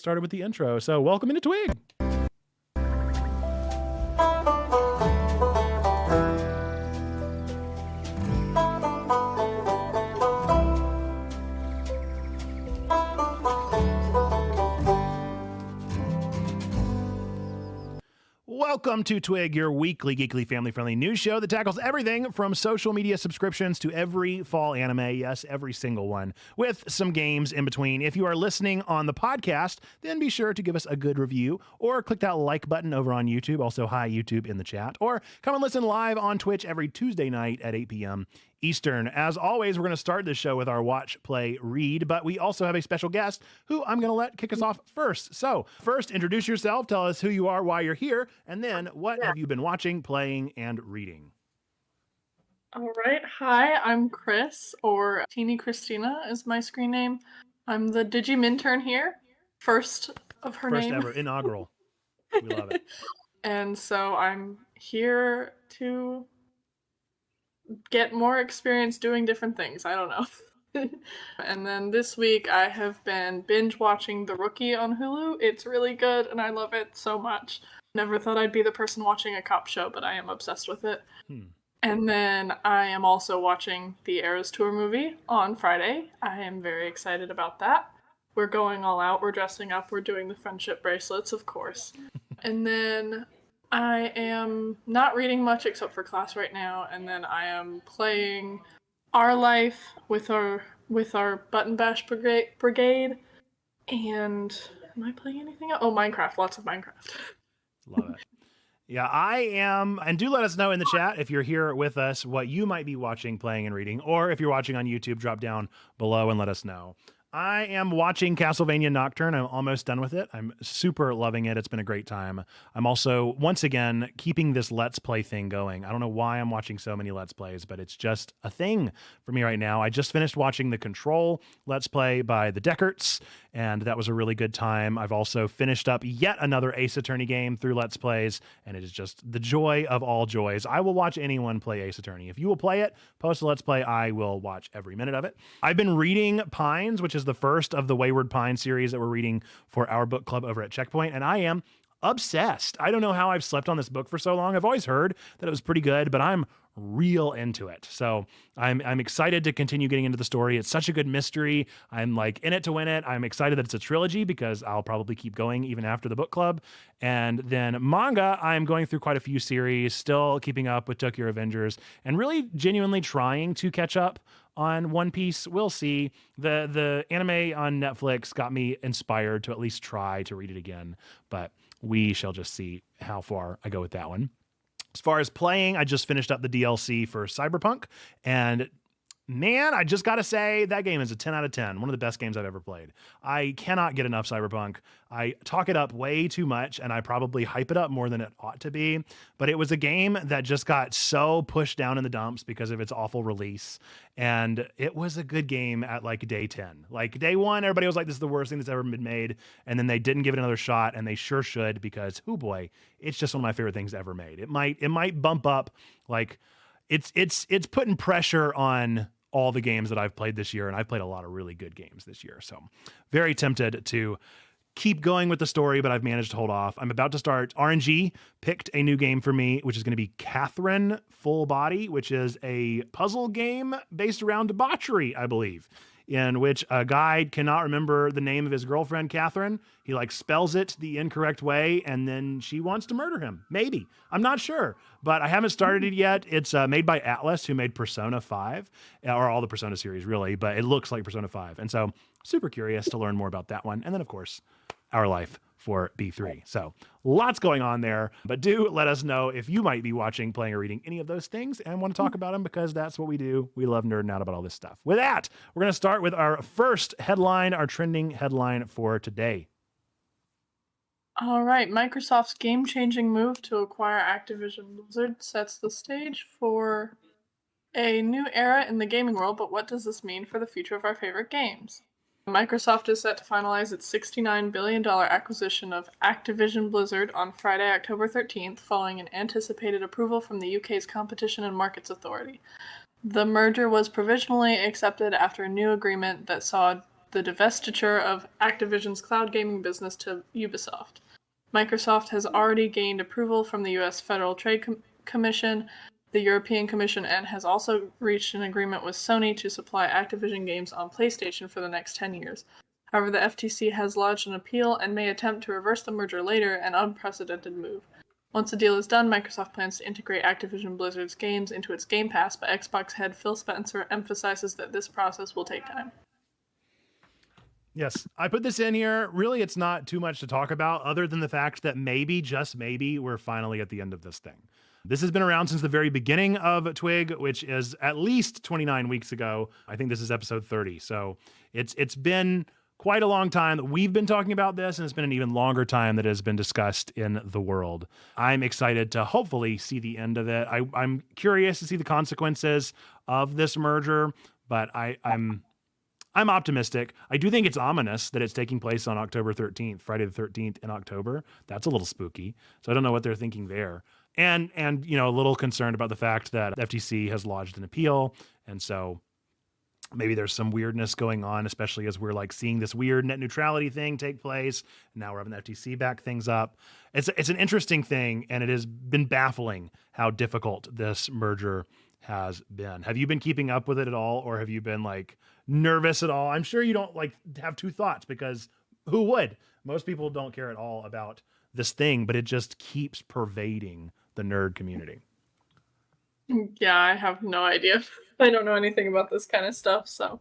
started with the intro. So welcome into Twig. Welcome to Twig, your weekly, geekly, family-friendly news show that tackles everything from social media subscriptions to every fall anime, yes, every single one, with some games in between. If you are listening on the podcast, then be sure to give us a good review or click that like button over on YouTube. Also, hi, YouTube in the chat. Or come and listen live on Twitch every Tuesday night at 8 p.m. Eastern. As always, we're going to start this show with our watch, play, read, but we also have a special guest who I'm going to let kick us off first. So first, introduce yourself, tell us who you are, why you're here, and then what have you been watching, playing, and reading? All right. Hi, I'm Chris, or Teeny Christina is my screen name. I'm the Digimintern here. First of her name. First ever, inaugural. We love it. And so I'm here to get more experience doing different things. I don't know. And then this week I have been binge watching The Rookie on Hulu. It's really good and I love it so much. Never thought I'd be the person watching a cop show, but I am obsessed with it. And then I am also watching the Eras Tour movie on Friday. I am very excited about that. We're going all out. We're dressing up. We're doing the friendship bracelets, of course. And then I am not reading much except for class right now. And then I am playing Our Life with our Button Bash Brigade. And am I playing anything else? Oh, Minecraft. Lots of Minecraft. Love it. Yeah, I am. And do let us know in the chat if you're here with us what you might be watching, playing, and reading. Or if you're watching on YouTube, drop down below and let us know. I am watching Castlevania Nocturne. I'm almost done with it. I'm super loving it. It's been a great time. I'm also, once again, keeping this Let's Play thing going. I don't know why I'm watching so many Let's Plays, but it's just a thing for me right now. I just finished watching the Control Let's Play by the Deckerts, and that was a really good time. I've also finished up yet another Ace Attorney game through Let's Plays, and it is just the joy of all joys. I will watch anyone play Ace Attorney. If you will play it, post a Let's Play, I will watch every minute of it. I've been reading Pines, which is the first of the Wayward Pine series that we're reading for our book club over at Checkpoint, and I am obsessed. I don't know how I've slept on this book for so long. I've always heard that it was pretty good, but I'm real into it. So I'm excited to continue getting into the story. It's such a good mystery. I'm like in it to win it. I'm excited that it's a trilogy because I'll probably keep going even after the book club. And then manga, I'm going through quite a few series, still keeping up with Tokyo Revengers and really genuinely trying to catch up on One Piece. We'll see. The anime on Netflix got me inspired to at least try to read it again, but we shall just see how far I go with that one. As far as playing, I just finished up the DLC for Cyberpunk, and man, I just got to say that game is a 10 out of 10. One of the best games I've ever played. I cannot get enough Cyberpunk. I talk it up way too much, and I probably hype it up more than it ought to be, but it was a game that just got so pushed down in the dumps because of its awful release, and it was a good game at like day 10. Like day 1, everybody was like, this is the worst thing that's ever been made, and then they didn't give it another shot, and they sure should because, oh boy, it's just one of my favorite things ever made. It might bump up, like, it's putting pressure on all the games that I've played this year, and I've played a lot of really good games this year. So very tempted to keep going with the story, but I've managed to hold off. I'm about to start. RNG picked a new game for me, which is going to be Catherine Full Body, which is a puzzle game based around debauchery, I believe, in which a guy cannot remember the name of his girlfriend, Catherine. He like spells it the incorrect way, and then she wants to murder him. Maybe. I'm not sure, but I haven't started it yet. It's made by Atlas, who made Persona 5, or all the Persona series, really, but it looks like Persona 5. And so super curious to learn more about that one. And then, of course, Our Life for B3. So lots going on there, but do let us know if you might be watching, playing, or reading any of those things and want to talk about them, because that's what we do. We love nerding out about all this stuff. With that, we're going to start with our first headline, our trending headline for today. All right, Microsoft's game-changing move to acquire Activision Blizzard sets the stage for a new era in the gaming world, but what does this mean for the future of our favorite games? Microsoft is set to finalize its $69 billion acquisition of Activision Blizzard on Friday, October 13th, following an anticipated approval from the UK's Competition and Markets Authority. The merger was provisionally accepted after a new agreement that saw the divestiture of Activision's cloud gaming business to Ubisoft. Microsoft has already gained approval from the US Federal Trade Commission, the European Commission, and has also reached an agreement with Sony to supply Activision games on PlayStation for the next 10 years. However, the FTC has lodged an appeal and may attempt to reverse the merger later, an unprecedented move. Once the deal is done, Microsoft plans to integrate Activision Blizzard's games into its Game Pass, but Xbox head Phil Spencer emphasizes that this process will take time. Yes, I put this in here. Really, it's not too much to talk about other than the fact that maybe, just maybe, we're finally at the end of this thing. This has been around since the very beginning of TWIG, which is at least 29 weeks ago. I think this is episode 30. So it's been quite a long time that we've been talking about this, and it's been an even longer time that it has been discussed in the world. I'm excited to hopefully see the end of it. I'm curious to see the consequences of this merger, but I'm optimistic. I do think it's ominous that it's taking place on October 13th, Friday the 13th in October. That's a little spooky. So I don't know what they're thinking there. And you know, a little concerned about the fact that FTC has lodged an appeal. And so maybe there's some weirdness going on, especially as we're like seeing this weird net neutrality thing take place. Now we're having the FTC back things up. It's an interesting thing, and it has been baffling how difficult this merger has been. Have you been keeping up with it at all, or have you been like nervous at all? I'm sure you don't like have two thoughts, because who would? Most people don't care at all about this thing, but it just keeps pervading the nerd community. Yeah, I have no idea. I don't know anything about this kind of stuff, so.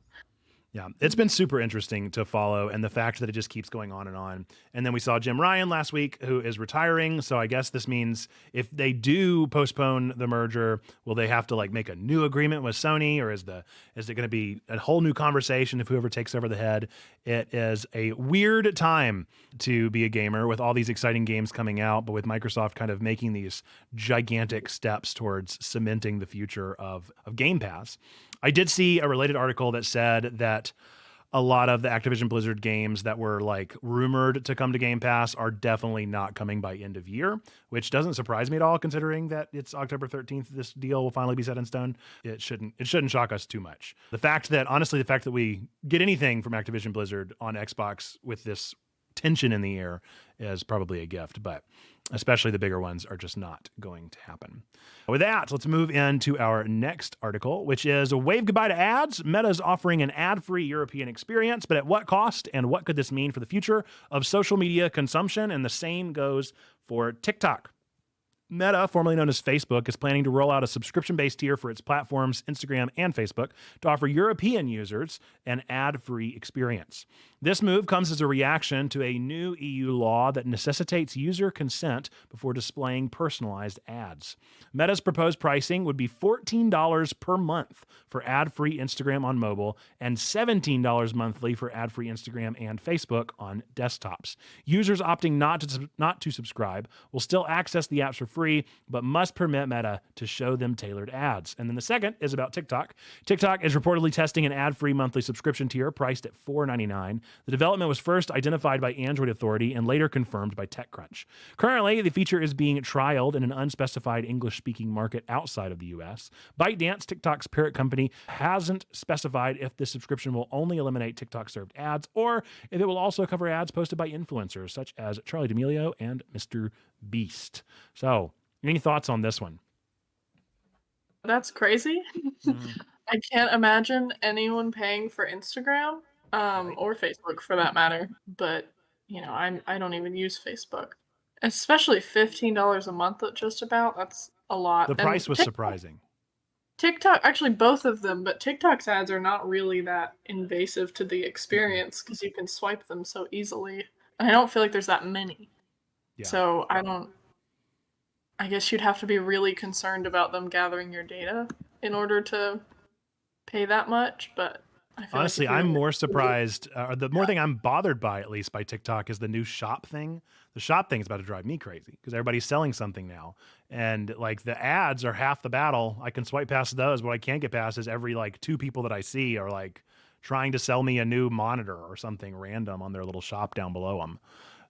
Yeah, it's been super interesting to follow, and the fact that it just keeps going on and on. And then we saw Jim Ryan last week, who is retiring. So I guess this means if they do postpone the merger, will they have to like make a new agreement with Sony, or is it going to be a whole new conversation if whoever takes over the head? It is a weird time to be a gamer with all these exciting games coming out, but with Microsoft kind of making these gigantic steps towards cementing the future of Game Pass. I did see a related article that said that a lot of the Activision Blizzard games that were like rumored to come to Game Pass are definitely not coming by end of year, which doesn't surprise me at all, considering that it's October 13th. This deal will finally be set in stone. It shouldn't shock us too much. The fact that we get anything from Activision Blizzard on Xbox with this tension in the air is probably a gift, but especially the bigger ones are just not going to happen. With that, let's move into our next article, which is wave goodbye to ads. Meta's offering an ad-free European experience, but at what cost, and what could this mean for the future of social media consumption? And the same goes for TikTok. Meta, formerly known as Facebook, is planning to roll out a subscription-based tier for its platforms, Instagram and Facebook, to offer European users an ad-free experience. This move comes as a reaction to a new EU law that necessitates user consent before displaying personalized ads. Meta's proposed pricing would be $14 per month for ad-free Instagram on mobile and $17 monthly for ad-free Instagram and Facebook on desktops. Users opting not to subscribe will still access the apps for free, but must permit Meta to show them tailored ads. And then the second is about TikTok. TikTok is reportedly testing an ad-free monthly subscription tier priced at $4.99. The development was first identified by Android Authority and later confirmed by TechCrunch. Currently, the feature is being trialed in an unspecified English-speaking market outside of the US. ByteDance, TikTok's parent company, hasn't specified if this subscription will only eliminate TikTok-served ads or if it will also cover ads posted by influencers such as Charli D'Amelio and Mr. Beast. So, any thoughts on this one? That's crazy. I can't imagine anyone paying for Instagram, or Facebook for that matter. But you know, I don't even use Facebook. Especially $15 a month, just about. That's a lot. The price was surprising. TikTok, actually both of them, but TikTok's ads are not really that invasive to the experience because you can swipe them so easily. And I don't feel like there's that many. Yeah. So I guess you'd have to be really concerned about them gathering your data in order to pay that much, but I feel honestly, like I'm more surprised, or the more thing I'm bothered by, at least by TikTok, is the new shop thing. The shop thing is about to drive me crazy because everybody's selling something now. And like the ads are half the battle. I can swipe past those. What I can't get past is every like two people that I see are like trying to sell me a new monitor or something random on their little shop down below them.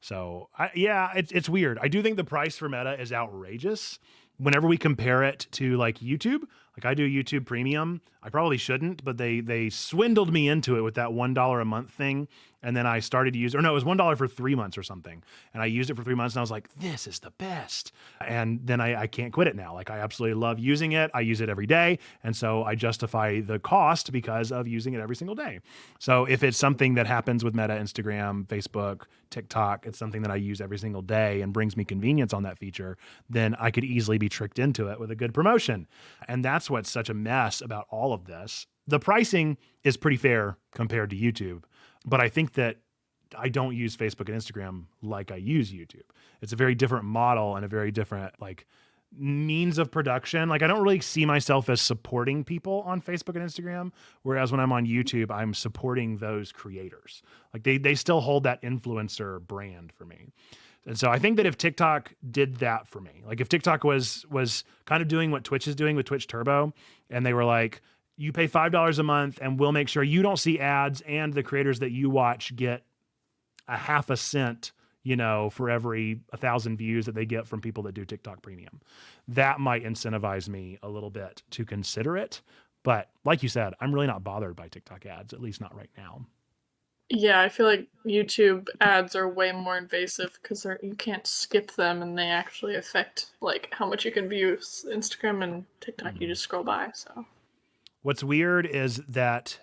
So it's weird. I do think the price for Meta is outrageous. Whenever we compare it to like YouTube, Like I do YouTube Premium. I probably shouldn't, but they swindled me into it with that $1 a month thing. And then I started to use, or no, it was $1 for 3 months or something. And I used it for 3 months and I was like, this is the best. And then I can't quit it now. Like I absolutely love using it. I use it every day. And so I justify the cost because of using it every single day. So if it's something that happens with Meta, Instagram, Facebook, TikTok, it's something that I use every single day and brings me convenience on that feature, then I could easily be tricked into it with a good promotion. And that's what's such a mess about all of this. The pricing is pretty fair compared to YouTube, but I think that I don't use Facebook and Instagram like I use YouTube. It's a very different model and a very different like means of production. Like I don't really see myself as supporting people on Facebook and Instagram, whereas when I'm on YouTube, I'm supporting those creators. Like they still hold that influencer brand for me. And so I think that if TikTok did that for me, like if TikTok was kind of doing what Twitch is doing with Twitch Turbo, and they were like, you pay $5 a month and we'll make sure you don't see ads and the creators that you watch get a half a cent, you know, for every 1,000 views that they get from people that do TikTok Premium. That might incentivize me a little bit to consider it. But like you said, I'm really not bothered by TikTok ads, at least not right now. Yeah, I feel like YouTube ads are way more invasive because you can't skip them and they actually affect like how much you can view. Instagram and TikTok, you just scroll by. So what's weird is that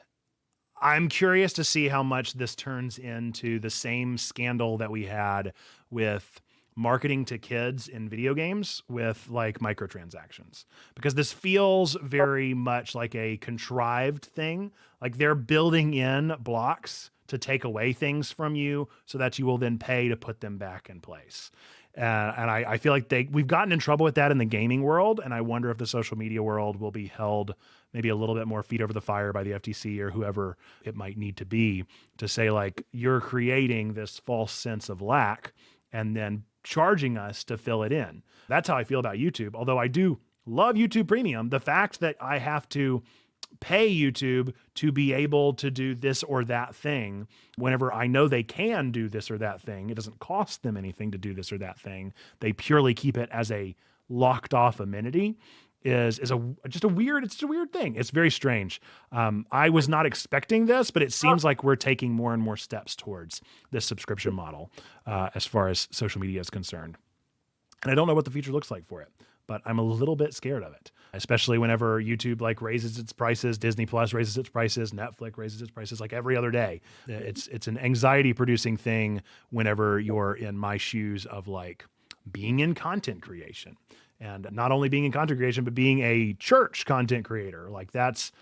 I'm curious to see how much this turns into the same scandal that we had with marketing to kids in video games with like microtransactions, because this feels very much like a contrived thing. Like they're building in blocks to take away things from you so that you will then pay to put them back in place. And I feel like we've gotten in trouble with that in the gaming world. And I wonder if the social media world will be held maybe a little bit more feet over the fire by the FTC or whoever it might need to be to say like, you're creating this false sense of lack and then charging us to fill it in. That's how I feel about YouTube. Although I do love YouTube Premium, the fact that I have to pay YouTube to be able to do this or that thing whenever I know they can do this or that thing, it doesn't cost them anything to do this or that thing. They purely keep it as a locked off amenity is just a weird thing. It's very strange. I was not expecting this, but it seems like we're taking more and more steps towards this subscription model as far as social media is concerned. And I don't know what the future looks like for it, but I'm a little bit scared of it, especially whenever YouTube like raises its prices, Disney Plus raises its prices, Netflix raises its prices like every other day. It's an anxiety producing thing whenever you're in my shoes of like being in content creation. And not only being in content creation, but being a church content creator. Like that's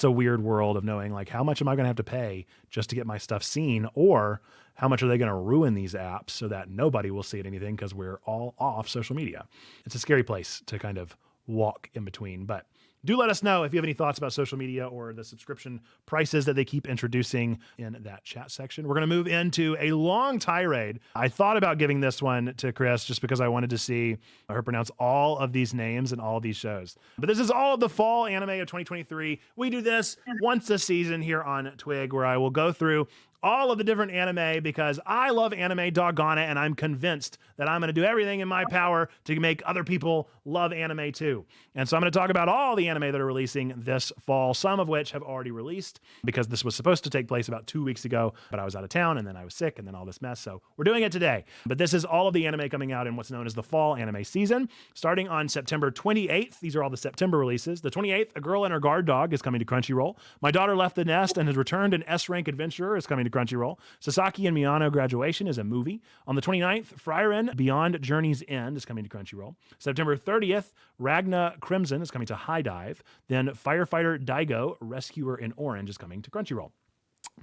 a weird world of knowing like, how much am I going to have to pay just to get my stuff seen? Or how much are they going to ruin these apps so that nobody will see it anything because we're all off social media? It's a scary place to kind of walk in between, but do let us know if you have any thoughts about social media or the subscription prices that they keep introducing in that chat section. We're going to move into a long tirade. I thought about giving this one to Chris just because I wanted to see her pronounce all of these names and all of these shows. But this is all of the fall anime of 2023. We do this once a season here on Twig, where I will go through all of the different anime because I love anime, doggone it, and I'm convinced that I'm going to do everything in my power to make other people love anime too. And so I'm going to talk about all the anime that are releasing this fall, some of which have already released because this was supposed to take place about 2 weeks ago, but I was out of town and then I was sick and then all this mess. So we're doing it today. But this is all of the anime coming out in what's known as the fall anime season, starting on September 28th. These are all the September releases. The 28th, A Girl and Her Guard Dog is coming to Crunchyroll. My Daughter Left the Nest and Has Returned, an S-Rank Adventurer is coming to Crunchyroll. Sasaki and Miyano Graduation is a movie. On the 29th, Frieren Beyond Journey's End is coming to Crunchyroll. September 30th, Ragna Crimson is coming to High Dive. Then Firefighter Daigo, Rescuer in Orange is coming to Crunchyroll.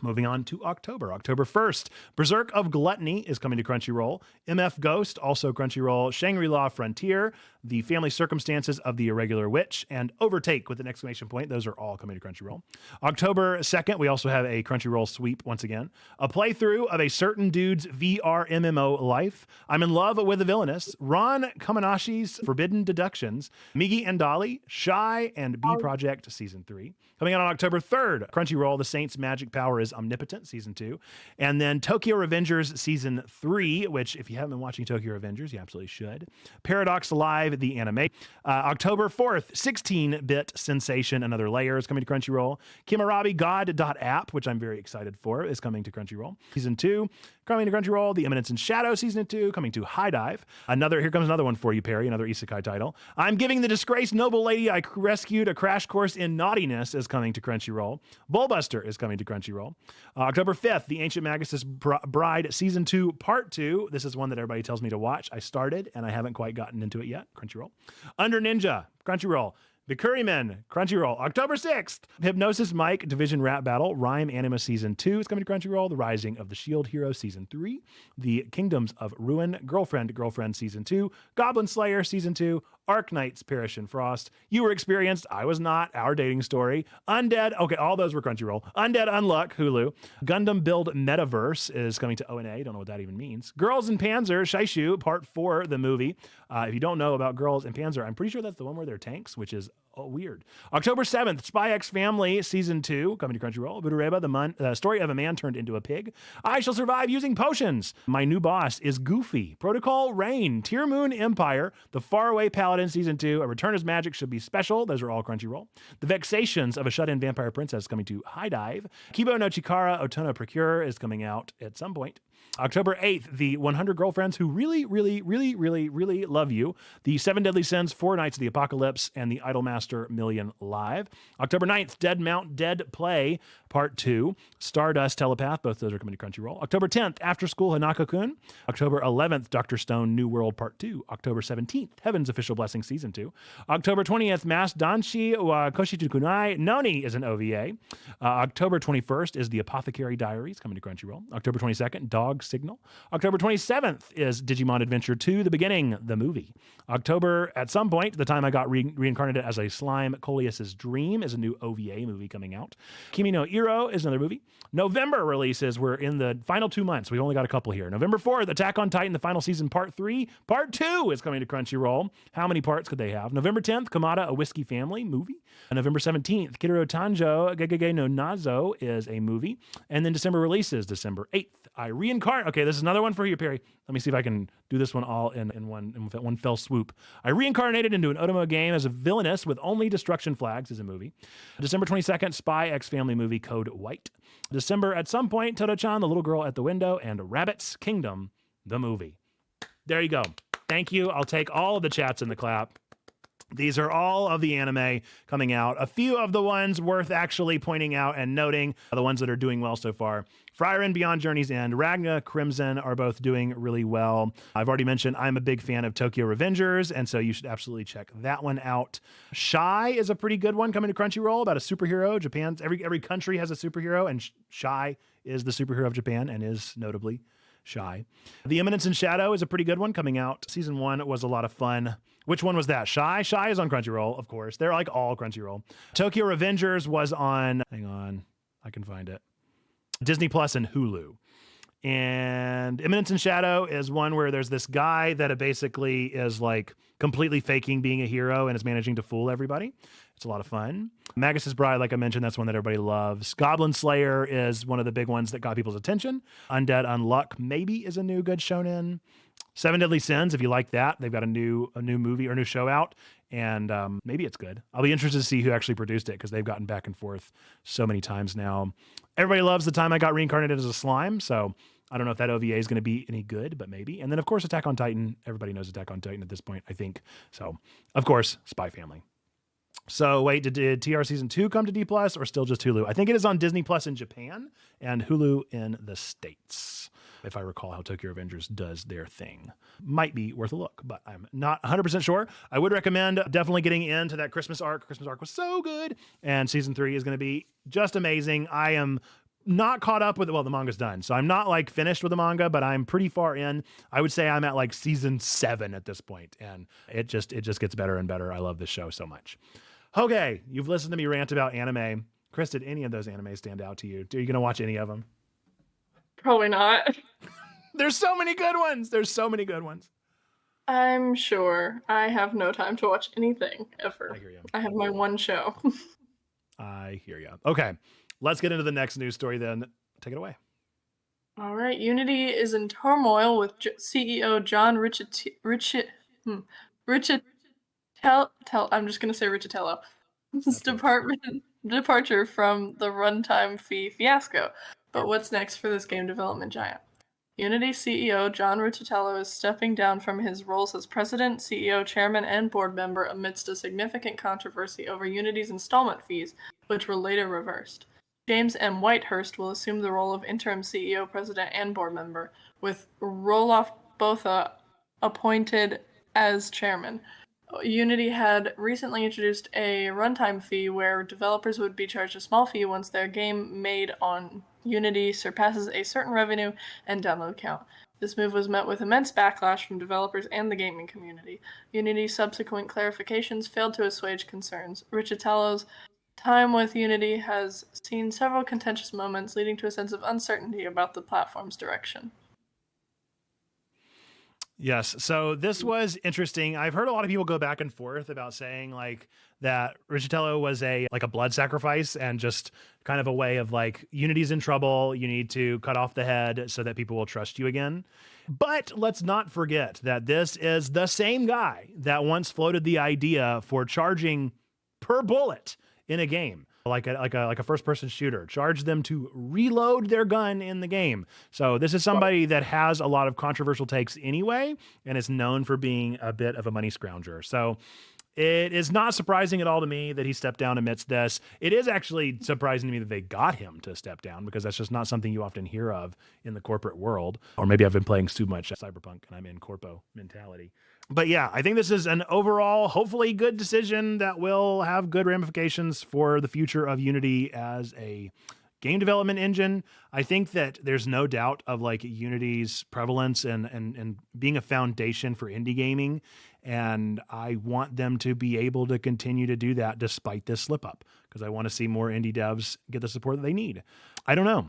Moving on to October. October 1st, Berserk of Gluttony is coming to Crunchyroll. MF Ghost, also Crunchyroll. Shangri-La Frontier, The Family Circumstances of the Irregular Witch, and Overtake with an exclamation point. Those are all coming to Crunchyroll. October 2nd, we also have a Crunchyroll sweep once again. A playthrough of a certain dude's VR MMO life. I'm in Love with a Villainess. Ron Kamanashi's Forbidden Deductions. Migi and Dolly, Shy, and B Project Season 3. Coming out on October 3rd, Crunchyroll, The Saint's Magic Power is is Omnipotent Season 2. And then Tokyo Revengers Season 3, which if you haven't been watching Tokyo Revengers, you absolutely should. Paradox Live, the anime. October 4th, 16-bit Sensation, Another Layer is coming to Crunchyroll. Kimurabi God.app, which I'm very excited for, is coming to Crunchyroll. Season 2, coming to Crunchyroll. The Eminence in Shadow Season 2, coming to High Dive. Here comes another one for you, Perry, another isekai title. I'm Giving the Disgraced Noble Lady I Rescued, a Crash Course in Naughtiness is coming to Crunchyroll. Bullbuster is coming to Crunchyroll. October 5th, The Ancient Magus' Bride Season 2, Part 2. This is one that everybody tells me to watch. I started, and I haven't quite gotten into it yet. Crunchyroll. Under Ninja, Crunchyroll. The Currymen, Crunchyroll. October 6th, Hypnosis Mike Division Rap Battle, Rhyme Anima Season 2 is coming to Crunchyroll. The Rising of the Shield Hero Season 3. The Kingdoms of Ruin, Girlfriend Season 2. Goblin Slayer Season 2. Arc Knights, Perish in Frost. You Were Experienced, I Was Not, Our Dating Story. Undead, okay, all those were Crunchyroll. Undead Unluck, Hulu. Gundam Build Metaverse is coming to ONA. Don't know what that even means. Girls in Panzer, Shaishu, Part 4, the movie. If you don't know about Girls in Panzer, I'm pretty sure that's the one where they're tanks, which is weird. October 7th, Spy X Family Season 2, coming to Crunchyroll. Budureba, the story of a man turned into a pig. I Shall Survive Using Potions. My New Boss is Goofy. Protocol Rain, Tear Moon Empire, The Faraway Paladin Season 2, A Return as Magic Should Be Special. Those are all Crunchyroll. The Vexations of a Shut-In Vampire Princess coming to High Dive. Kibo no Chikara Otona Procure is coming out at some point. October 8th, The 100 Girlfriends Who Really, Really, Really, Really, Really Love You. The 7 Deadly Sins, 4 Nights of the Apocalypse, and The Idolmaster Million Live. October 9th, Dead Mount Dead Play, Part 2. Stardust Telepath, both those are coming to Crunchyroll. October 10th, After School Hanako-kun. October 11th, Dr. Stone New World Part 2. October 17th, Heaven's Official Blessing Season 2. October 20th, Mass Danshi wa Koshitu Kunai Noni is an OVA. October 21st is The Apothecary Diaries, coming to Crunchyroll. October 22nd, Dog Signal. October 27th is Digimon Adventure 2, The Beginning, the movie. October, at some point, The Time I Got Reincarnated as a Slime, Coleus's Dream is a new OVA movie coming out. Kimi no Iro is another movie. November releases, we're in the final 2 months. We've only got a couple here. November 4th, Attack on Titan, the final season, Part 3. Part 2 is coming to Crunchyroll. How many parts could they have? November 10th, Kamada, A Whiskey Family movie. November 17th, Kiriro Tanjo, Gegege no Nazo is a movie. And then December releases, December 8th, I Reincarnate. Okay, this is another one for you, Perry. Let me see if I can do this one all in one fell swoop. I Reincarnated into an Otomo game as a villainess with only destruction flags is a movie. December 22nd, Spy X Family movie, Code White. December, at some point, Toto-chan, The Little Girl at the Window, and Rabbit's Kingdom, the movie. There you go. Thank you. I'll take all of the chats in the clap. These are all of the anime coming out. A few of the ones worth actually pointing out and noting, the ones that are doing well so far. Frieren Beyond Journey's End, Ragna, Crimson are both doing really well. I've already mentioned I'm a big fan of Tokyo Revengers, and so you should absolutely check that one out. Shy is a pretty good one coming to Crunchyroll about a superhero. Japan's every country has a superhero, and Shy is the superhero of Japan and is notably Shy. The Eminence in Shadow is a pretty good one coming out. Season 1 was a lot of fun. Which one was that? Shy? Shy is on Crunchyroll, of course. They're like all Crunchyroll. Tokyo Revengers was on, hang on, I can find it, Disney Plus and Hulu. And Eminence in Shadow is one where there's this guy that basically is like completely faking being a hero and is managing to fool everybody. It's a lot of fun. Magus' Bride, like I mentioned, that's one that everybody loves. Goblin Slayer is one of the big ones that got people's attention. Undead Unluck maybe is a new good shonen. 7 Deadly Sins, if you like that, they've got a new movie or new show out, and maybe it's good. I'll be interested to see who actually produced it because they've gotten back and forth so many times now. Everybody loves The Time I Got Reincarnated as a Slime, so I don't know if that OVA is going to be any good, but maybe. And then, of course, Attack on Titan. Everybody knows Attack on Titan at this point, I think. So, of course, Spy Family. So wait, did TR Season 2 come to D+, or still just Hulu? I think it is on Disney Plus in Japan and Hulu in the States, if I recall how Tokyo Revengers does their thing. Might be worth a look, but I'm not 100% sure. I would recommend definitely getting into that Christmas arc. Christmas arc was so good, and Season 3 is going to be just amazing. I am not caught up with it. Well, the manga's done, so I'm not like finished with the manga, but I'm pretty far in. I would say I'm at like Season 7 at this point, and it just gets better and better. I love this show so much. Okay, you've listened to me rant about anime. Chris, did any of those animes stand out to you? Are you going to watch any of them? Probably not. There's so many good ones. There's so many good ones. I'm sure. I have no time to watch anything ever. I hear you. I have my one show. I hear you. Okay. Let's get into the next news story then. Take it away. All right, Unity is in turmoil with CEO John I'm just going to say Riccitello. His departure from the runtime fee fiasco. But what's next for this game development giant? Unity CEO John Riccitello is stepping down from his roles as president, CEO, chairman, and board member amidst a significant controversy over Unity's installment fees, which were later reversed. James M. Whitehurst will assume the role of interim CEO, president, and board member, with Roloff Botha appointed as chairman. Unity had recently introduced a runtime fee where developers would be charged a small fee once their game made on Unity surpasses a certain revenue and download count. This move was met with immense backlash from developers and the gaming community. Unity's subsequent clarifications failed to assuage concerns. Riccitello's time with Unity has seen several contentious moments, leading to a sense of uncertainty about the platform's direction. Yes. So this was interesting. I've heard a lot of people go back and forth about saying like that Riccitello was a blood sacrifice and just kind of a way of like, Unity's in trouble. You need to cut off the head so that people will trust you again. But let's not forget that this is the same guy that once floated the idea for charging per bullet in a game. Like a first-person shooter, charge them to reload their gun in the game. So this is somebody that has a lot of controversial takes anyway, and is known for being a bit of a money scrounger. So it is not surprising at all to me that he stepped down amidst this. It is actually surprising to me that they got him to step down, because that's just not something you often hear of in the corporate world. Or maybe I've been playing too much Cyberpunk and I'm in corpo mentality. But yeah, I think this is an overall, hopefully good decision that will have good ramifications for the future of Unity as a game development engine. I think that there's no doubt of like Unity's prevalence and being a foundation for indie gaming. And I want them to be able to continue to do that despite this slip up, because I want to see more indie devs get the support that they need. I don't know.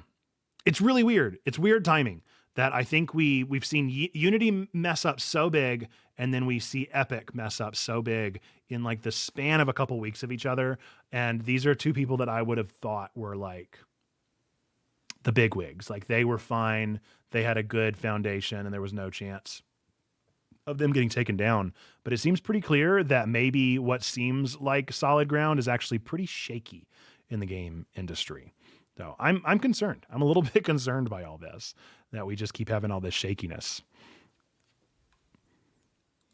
It's really weird. It's weird timing that I think we've seen Unity mess up so big, and then we see Epic mess up so big in like the span of a couple weeks of each other. And these are two people that I would have thought were like the big wigs. Like they were fine. They had a good foundation and there was no chance of them getting taken down. But it seems pretty clear that maybe what seems like solid ground is actually pretty shaky in the game industry. So I'm concerned. I'm a little bit concerned by all this, that we just keep having all this shakiness.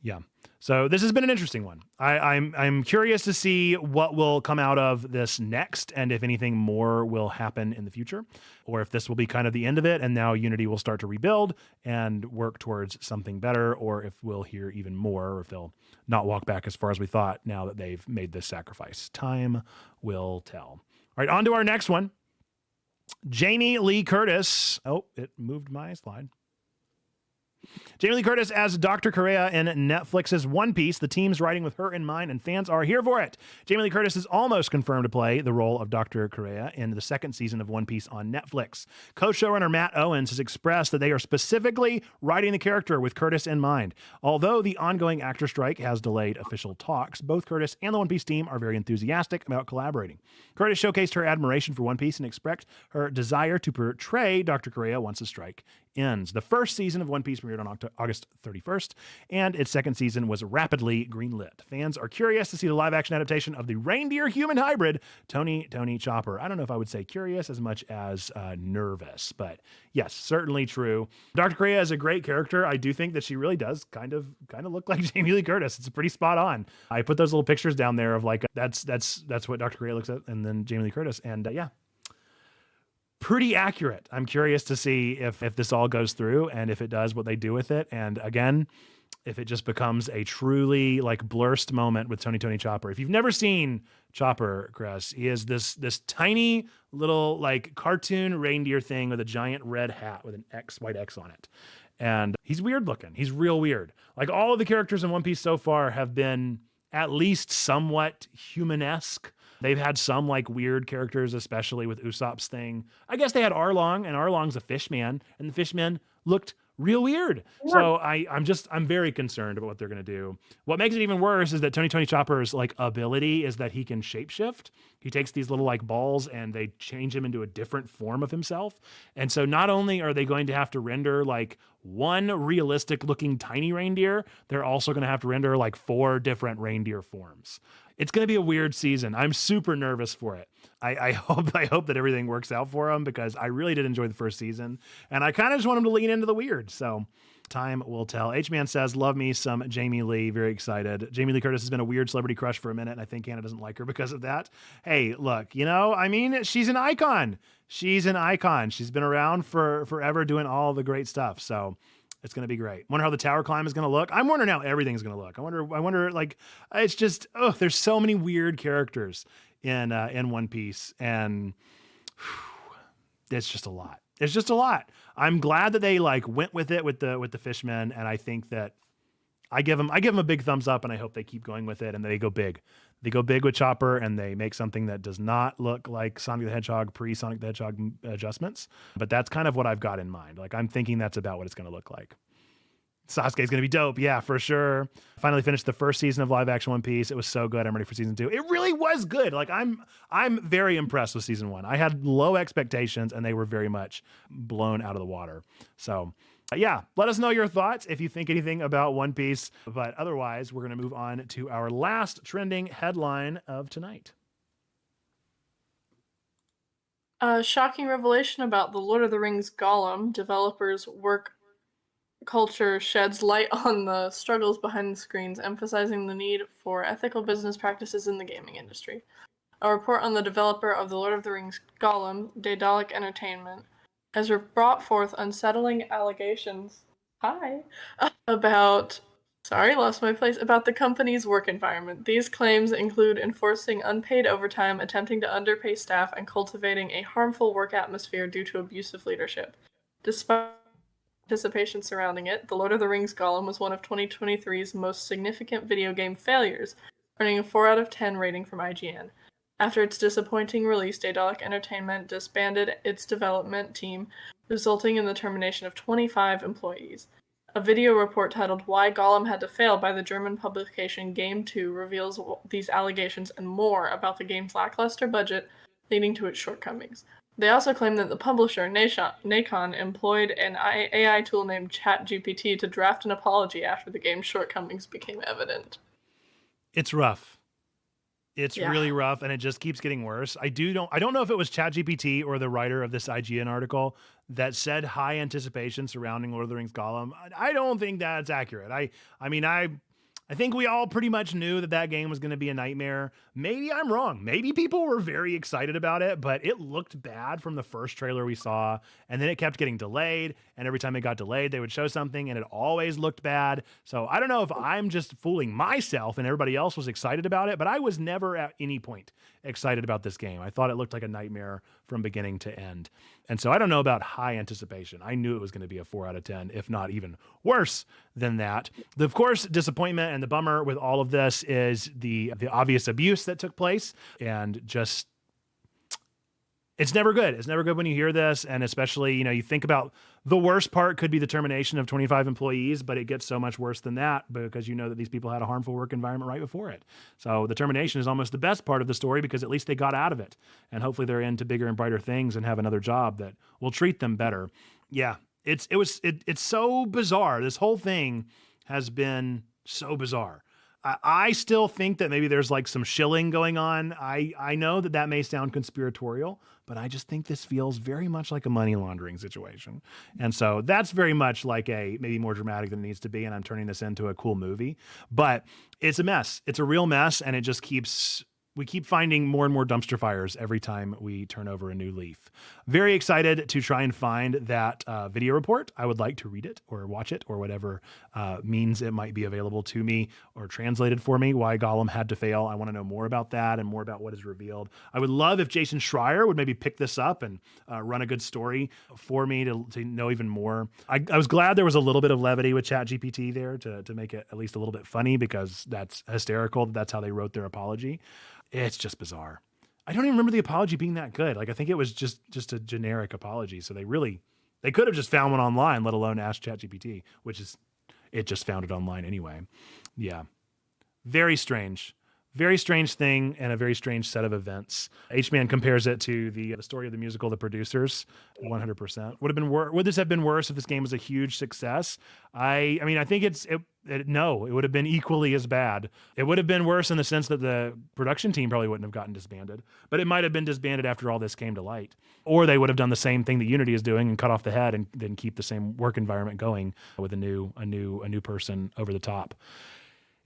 Yeah. So this has been an interesting one. I'm curious to see what will come out of this next, and if anything more will happen in the future, or if this will be kind of the end of it and now Unity will start to rebuild and work towards something better, or if we'll hear even more, or if they'll not walk back as far as we thought now that they've made this sacrifice. Time will tell. All right, on to our next one. Jamie Lee Curtis. Oh, it moved my slide. Jamie Lee Curtis as Dr. Correa in Netflix's One Piece. The team's writing with her in mind, and fans are here for it. Jamie Lee Curtis is almost confirmed to play the role of Dr. Correa in the second season of One Piece on Netflix. Co-showrunner Matt Owens has expressed that they are specifically writing the character with Curtis in mind. Although the ongoing actor strike has delayed official talks, both Curtis and the One Piece team are very enthusiastic about collaborating. Curtis showcased her admiration for One Piece and expressed her desire to portray Dr. Correa once the strike ends. The first season of One Piece premiered on August 31st, and its second season was rapidly greenlit. Fans are curious to see the live-action adaptation of the reindeer-human hybrid, Tony Chopper. I don't know if I would say curious as much as nervous, but yes, certainly true. Dr. Correa is a great character. I do think that she really does kind of look like Jamie Lee Curtis. It's pretty spot on. I put those little pictures down there of like, that's what Dr. Correa looks at, and then Jamie Lee Curtis, and yeah. Pretty accurate. I'm curious to see if this all goes through, and if it does, what they do with it. And again, if it just becomes a truly like blurst moment with Tony Chopper. If you've never seen Chopper, Chris, he is this tiny little like cartoon reindeer thing with a giant red hat with an white X on it. And he's weird looking. He's real weird. Like all of the characters in One Piece so far have been at least somewhat human-esque. They've had some like weird characters, especially with Usopp's thing. I guess they had Arlong, and Arlong's a fish man, and the fish men looked real weird. Yeah. So I'm very concerned about what they're going to do. What makes it even worse is that Tony Chopper's like ability is that he can shapeshift. He takes these little like balls and they change him into a different form of himself. And so not only are they going to have to render like one realistic looking tiny reindeer, they're also going to have to render like 4 different reindeer forms. It's going to be a weird season. I'm super nervous for it. I hope that everything works out for them, because I really did enjoy the first season, and I kind of just want them to lean into the weird. So time will tell. H-Man says, love me some Jamie Lee. Very excited. Jamie Lee Curtis has been a weird celebrity crush for a minute, and I think Hannah doesn't like her because of that. Hey, look, I mean, she's an icon. She's an icon. She's been around for forever doing all the great stuff. So it's going to be great. Wonder how the tower climb is going to look. I'm wondering how everything's going to look. I wonder, like, it's just, there's so many weird characters in One Piece, and it's just a lot. It's just a lot. I'm glad that they like went with it with the fishmen, and I think that I give them a big thumbs up, and I hope they keep going with it and they go big. They go big with Chopper, and they make something that does not look like Sonic the Hedgehog pre-Sonic the Hedgehog adjustments. But that's kind of what I've got in mind. Like, I'm thinking that's about what it's going to look like. Sasuke's going to be dope. Yeah, for sure. Finally finished the first season of live action One Piece. It was so good. I'm ready for season 2. It really was good. Like, I'm very impressed with season 1. I had low expectations, and they were very much blown out of the water. So yeah, let us know your thoughts if you think anything about One Piece. But otherwise, we're going to move on to our last trending headline of tonight. A shocking revelation about the Lord of the Rings Gollum developers' work culture sheds light on the struggles behind the screens, emphasizing the need for ethical business practices in the gaming industry. A report on the developer of the Lord of the Rings Gollum, Daedalic Entertainment, has brought forth unsettling allegations about the company's work environment. These claims include enforcing unpaid overtime, attempting to underpay staff, and cultivating a harmful work atmosphere due to abusive leadership. Despite anticipation surrounding it, The Lord of the Rings Gollum was one of 2023's most significant video game failures, earning a 4 out of 10 rating from IGN. After its disappointing release, Daedalic Entertainment disbanded its development team, resulting in the termination of 25 employees. A video report titled Why Gollum Had to Fail by the German publication Game 2 reveals these allegations and more about the game's lackluster budget, leading to its shortcomings. They also claim that the publisher, Nacon, employed an AI tool named ChatGPT to draft an apology after the game's shortcomings became evident. It's rough. It's really rough, and it just keeps getting worse. I don't know if it was ChatGPT or the writer of this IGN article that said high anticipation surrounding Lord of the Rings Gollum. I don't think that's accurate. I think we all pretty much knew that game was going to be a nightmare. Maybe I'm wrong. Maybe people were very excited about it, but it looked bad from the first trailer we saw, and then it kept getting delayed, and every time it got delayed, they would show something, and it always looked bad. So I don't know if I'm just fooling myself and everybody else was excited about it, but I was never at any point excited about this game. I thought it looked like a nightmare from beginning to end. And so I don't know about high anticipation. I knew it was going to be a 4 out of 10, if not even worse than that. Of course, disappointment and the bummer with all of this is the obvious abuse that took place, and just, it's never good. It's never good when you hear this. And especially, you think about the worst part could be the termination of 25 employees, but it gets so much worse than that because you know that these people had a harmful work environment right before it. So the termination is almost the best part of the story because at least they got out of it, and hopefully they're into bigger and brighter things and have another job that will treat them better. Yeah, it's so bizarre. This whole thing has been so bizarre. I still think that maybe there's like some shilling going on. I know that may sound conspiratorial, but I just think this feels very much like a money laundering situation. And so that's very much like maybe more dramatic than it needs to be. And I'm turning this into a cool movie, but it's a mess. It's a real mess. And it just we keep finding more and more dumpster fires every time we turn over a new leaf. Very excited to try and find that video report. I would like to read it or watch it or whatever means it might be available to me or translated for me. Why Gollum had to fail. I want to know more about that and more about what is revealed. I would love if Jason Schreier would maybe pick this up and run a good story for me to know even more. I was glad there was a little bit of levity with ChatGPT there to make it at least a little bit funny, because that's hysterical. That's how they wrote their apology. It's just bizarre. I don't even remember the apology being that good. Like, I think it was just a generic apology. So they really They could have just found one online, let alone asked ChatGPT, which is, it just found it online anyway. Yeah. Very strange. Very strange thing and a very strange set of events. H-Man compares it to the story of the musical The Producers, 100%. Would this have been worse if this game was a huge success? I mean, I think no, it would have been equally as bad. It would have been worse in the sense that the production team probably wouldn't have gotten disbanded, but it might have been disbanded after all this came to light. Or they would have done the same thing that Unity is doing and cut off the head and then keep the same work environment going with a new person over the top.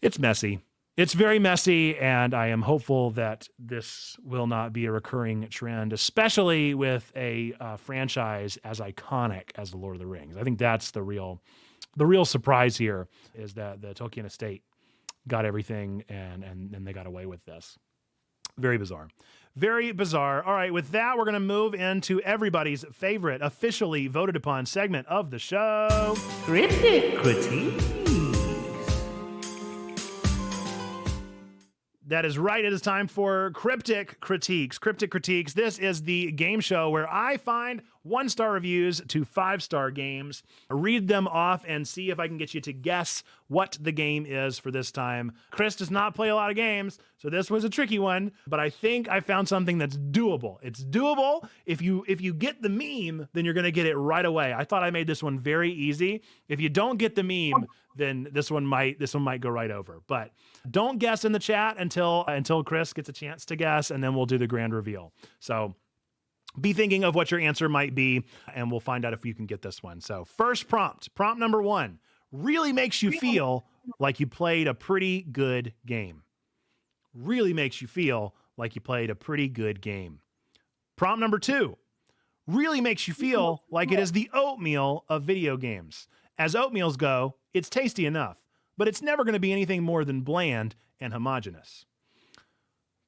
It's messy. It's very messy, and I am hopeful that this will not be a recurring trend, especially with a franchise as iconic as The Lord of the Rings. I think that's the real surprise here, is that the Tolkien estate got everything and they got away with this. Very bizarre. Very bizarre. All right, with that, we're going to move into everybody's favorite, officially voted upon segment of the show, Cryptic Critiques. That is right. It is time for Cryptic Critiques. Cryptic Critiques. This is the game show where I find 1-star reviews to 5-star games, read them off, and see if I can get you to guess what the game is for this time. Chris does not play a lot of games, so this was a tricky one, but I think I found something that's doable. It's doable. If you get the meme, then you're going to get it right away. I thought I made this one very easy. If you don't get the meme, then this one might go right over. But don't guess in the chat until Chris gets a chance to guess, and then we'll do the grand reveal. So be thinking of what your answer might be, and we'll find out if you can get this one. So first prompt number 1, really makes you feel like you played a pretty good game. Really makes you feel like you played a pretty good game. Prompt number 2, really makes you feel like it is the oatmeal of video games. As oatmeals go, it's tasty enough, but it's never going to be anything more than bland and homogeneous.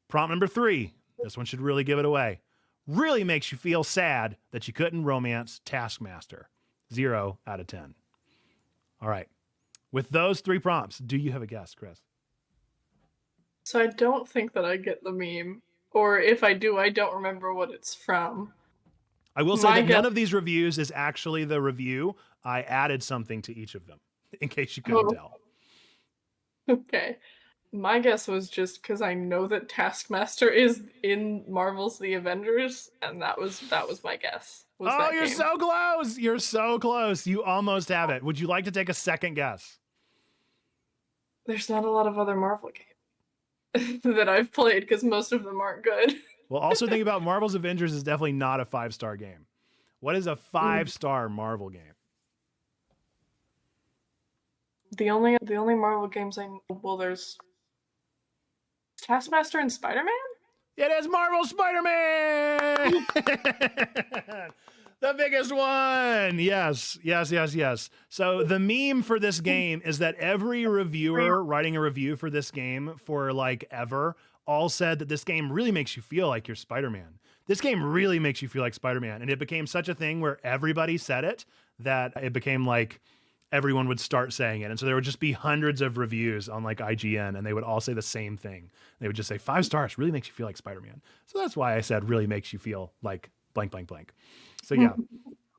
Prompt number 3, this one should really give it away. Really makes you feel sad that you couldn't romance Taskmaster. 0 out of 10. All right. With those 3 prompts, do you have a guess, Chris? So I don't think that I get the meme, or if I do, I don't remember what it's from. I will say that none of these reviews is actually the review. I added something to each of them, in case you couldn't tell. Okay. My guess was just because I know that Taskmaster is in Marvel's The Avengers, and that was my guess. Oh, you're so close! You're so close. You almost have it. Would you like to take a second guess? There's not a lot of other Marvel games that I've played, because most of them aren't good. Well, also think about Marvel's Avengers is definitely not a 5-star game. What is a 5-star Marvel game? The only Marvel games I know, well, there's Taskmaster and Spider-Man? It is Marvel Spider-Man! The biggest one! Yes. So the meme for this game is that every reviewer writing a review for this game for like ever all said that this game really makes you feel like you're Spider-Man. This game really makes you feel like Spider-Man. And it became such a thing where everybody said it that it became like everyone would start saying it. And so there would just be hundreds of reviews on like IGN, and they would all say the same thing. They would just say 5 stars, really makes you feel like Spider-Man. So that's why I said really makes you feel like blank, blank, blank. So yeah,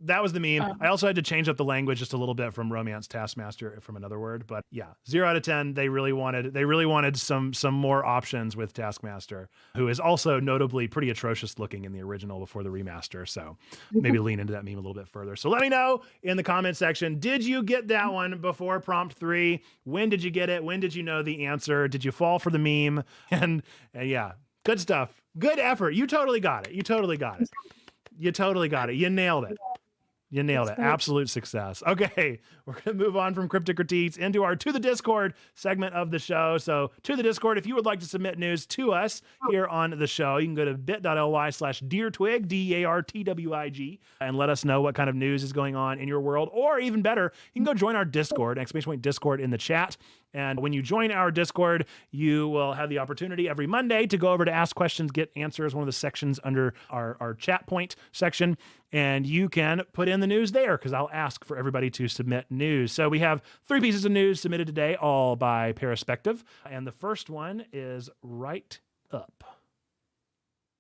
that was the meme. I also had to change up the language just a little bit from romance Taskmaster from another word, but yeah, 0 out of 10. They really wanted some more options with Taskmaster, who is also notably pretty atrocious looking in the original before the remaster. So maybe lean into that meme a little bit further. So let me know in the comment section, did you get that one before prompt 3? When did you get it? When did you know the answer? Did you fall for the meme? And yeah, good stuff. Good effort. You totally got it. You nailed it. You nailed it. Absolute success. Okay, we're going to move on from Cryptic Critiques into our To the Discord segment of the show. So to the Discord, if you would like to submit news to us here on the show, you can go to bit.ly/DearTwig, DearTwig, and let us know what kind of news is going on in your world. Or even better, you can go join our Discord, !Discord in the chat. And when you join our Discord, you will have the opportunity every Monday to go over to Ask Questions, Get Answers, one of the sections under our chat point section. And you can put in the news there because I'll ask for everybody to submit news. So we have 3 pieces of news submitted today, all by Perspective. And the first one is right up.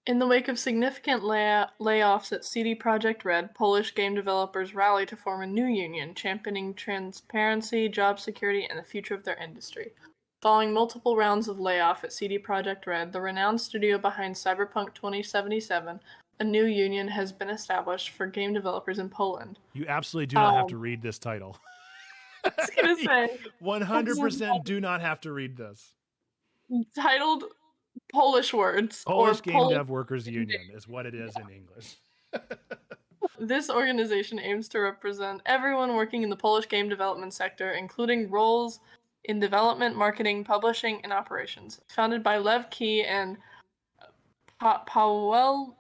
In the wake of significant layoffs at CD Projekt Red, Polish game developers rally to form a new union, championing transparency, job security, and the future of their industry. Following multiple rounds of layoff at CD Projekt Red, the renowned studio behind Cyberpunk 2077, a new union has been established for game developers in Poland. You absolutely do not have to read this title. I was gonna say, 100% do not have to read this. titled Polish words Polish or Game Polish. Dev Workers Union is what it is in English. This organization aims to represent everyone working in the Polish game development sector, including roles in development, marketing, publishing, and operations. Founded by Lev Key and Paweł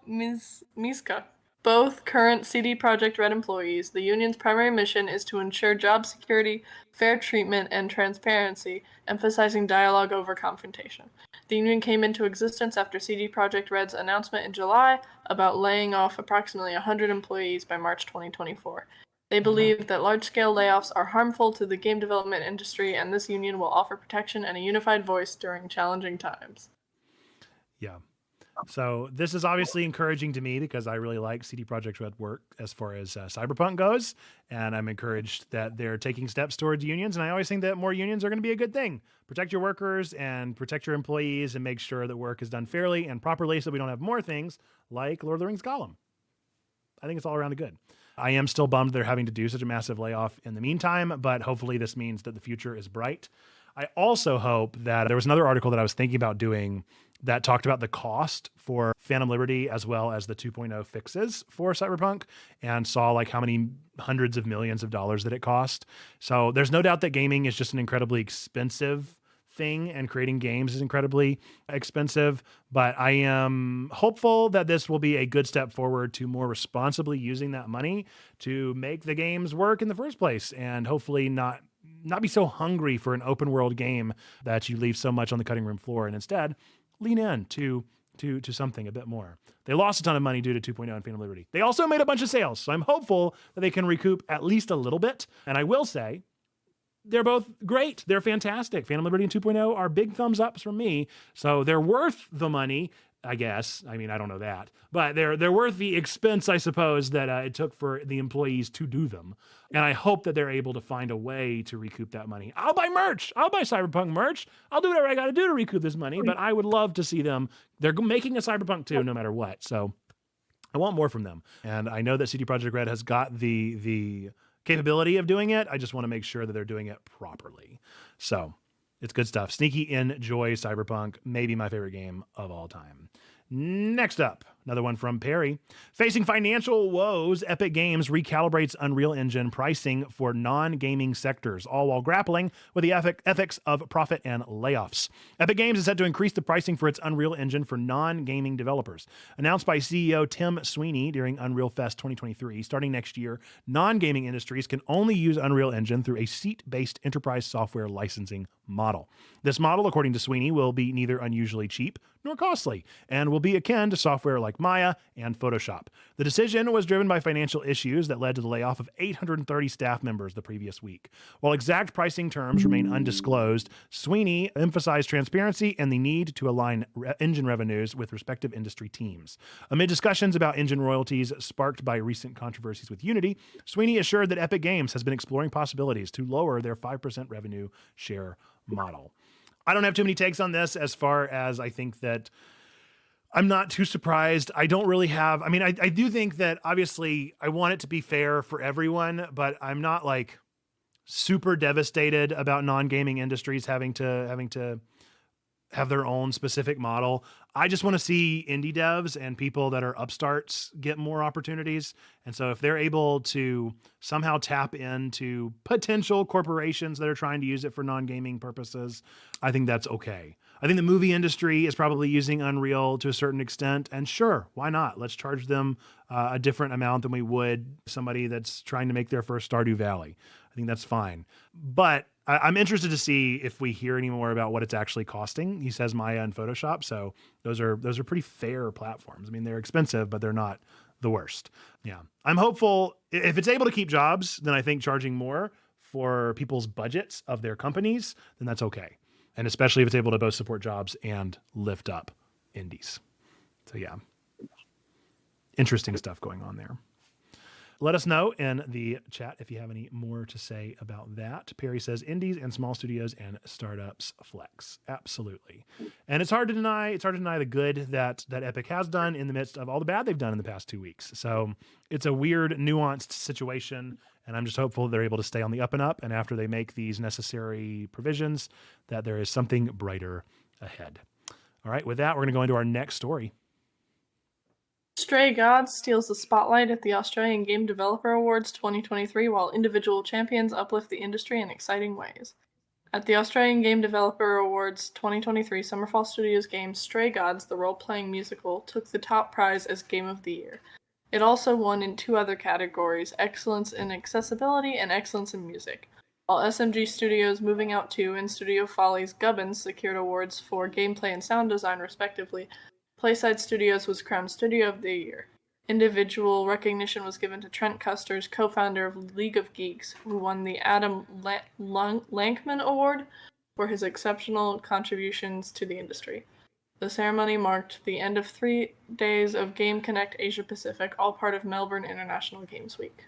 Miska, both current CD Projekt Red employees, the union's primary mission is to ensure job security, fair treatment, and transparency, emphasizing dialogue over confrontation. The union came into existence after CD Projekt Red's announcement in July about laying off approximately 100 employees by March 2024. They believe that large-scale layoffs are harmful to the game development industry, and this union will offer protection and a unified voice during challenging times. Yeah. So this is obviously encouraging to me because I really like CD Projekt Red work as far as Cyberpunk goes, and I'm encouraged that they're taking steps towards unions. And I always think that more unions are going to be a good thing. Protect your workers and protect your employees and make sure that work is done fairly and properly so we don't have more things like Lord of the Rings Gollum. I think it's all around good. I am still bummed they're having to do such a massive layoff in the meantime, but hopefully this means that the future is bright. I also hope that there was another article that I was thinking about doing that talked about the cost for Phantom Liberty as well as the 2.0 fixes for Cyberpunk and saw like how many hundreds of millions of dollars that it cost. So there's no doubt that gaming is just an incredibly expensive thing and creating games is incredibly expensive, but I am hopeful that this will be a good step forward to more responsibly using that money to make the games work in the first place and hopefully not be so hungry for an open world game that you leave so much on the cutting room floor and instead lean in to something a bit more. They lost a ton of money due to 2.0 and Phantom Liberty. They also made a bunch of sales, so I'm hopeful that they can recoup at least a little bit. And I will say, they're both great. They're fantastic. Phantom Liberty and 2.0 are big thumbs ups from me. So they're worth the money, I guess. I mean, I don't know that, but they're worth the expense, I suppose, that it took for the employees to do them. And I hope that they're able to find a way to recoup that money. I'll buy merch. I'll buy Cyberpunk merch. I'll do whatever I got to do to recoup this money, but I would love to see them. They're making a Cyberpunk 2 no matter what. So I want more from them. And I know that CD Projekt Red has got the capability of doing it. I just want to make sure that they're doing it properly. So it's good stuff. Sneaky enjoy Cyberpunk, maybe my favorite game of all time. Next up, another one from Perry. Facing financial woes, Epic Games recalibrates Unreal Engine pricing for non-gaming sectors, all while grappling with the ethics of profit and layoffs. Epic Games is set to increase the pricing for its Unreal Engine for non-gaming developers. Announced by CEO Tim Sweeney during Unreal Fest 2023, starting next year, non-gaming industries can only use Unreal Engine through a seat-based enterprise software licensing model. This model, according to Sweeney, will be neither unusually cheap nor costly, and will be akin to software like Maya and Photoshop. The decision was driven by financial issues that led to the layoff of 830 staff members the previous week. While exact pricing terms remain undisclosed, Sweeney emphasized transparency and the need to align engine revenues with respective industry teams. Amid discussions about engine royalties sparked by recent controversies with Unity, Sweeney assured that Epic Games has been exploring possibilities to lower their 5% revenue share model. I don't have too many takes on this as far as I think that I'm not too surprised. I don't really have, I mean, I do think that obviously I want it to be fair for everyone, but I'm not like super devastated about non-gaming industries having to have their own specific model. I just want to see indie devs and people that are upstarts get more opportunities. And so if they're able to somehow tap into potential corporations that are trying to use it for non-gaming purposes, I think that's okay. I think the movie industry is probably using Unreal to a certain extent, and sure, why not? Let's charge them a different amount than we would somebody that's trying to make their first Stardew Valley. I think that's fine. But I'm interested to see if we hear any more about what it's actually costing. He says Maya and Photoshop, so those are pretty fair platforms. I mean, they're expensive, but they're not the worst. Yeah, I'm hopeful if it's able to keep jobs, then I think charging more for people's budgets of their companies, then that's okay. And especially if it's able to both support jobs and lift up indies. So yeah, interesting stuff going on there. Let us know in the chat if you have any more to say about that. Perry says indies and small studios and startups flex. Absolutely. And it's hard to deny the good that Epic has done in the midst of all the bad they've done in the past 2 weeks. So it's a weird, nuanced situation. And I'm just hopeful they're able to stay on the up and up. And after they make these necessary provisions, that there is something brighter ahead. All right. With that, we're going to go into our next story. Stray Gods steals the spotlight at the Australian Game Developer Awards 2023 while individual champions uplift the industry in exciting ways. At the Australian Game Developer Awards 2023, Summerfall Studios' game Stray Gods, the role-playing musical, took the top prize as Game of the Year. It also won in 2 other categories, Excellence in Accessibility and Excellence in Music, while SMG Studios' Moving Out 2 and Studio Folly's Gubbins secured awards for gameplay and sound design respectively. Playside Studios was crowned Studio of the Year. Individual recognition was given to Trent Custers, co-founder of League of Geeks, who won the Adam Lankman Award for his exceptional contributions to the industry. The ceremony marked the end of 3 days of Game Connect Asia Pacific, all part of Melbourne International Games Week.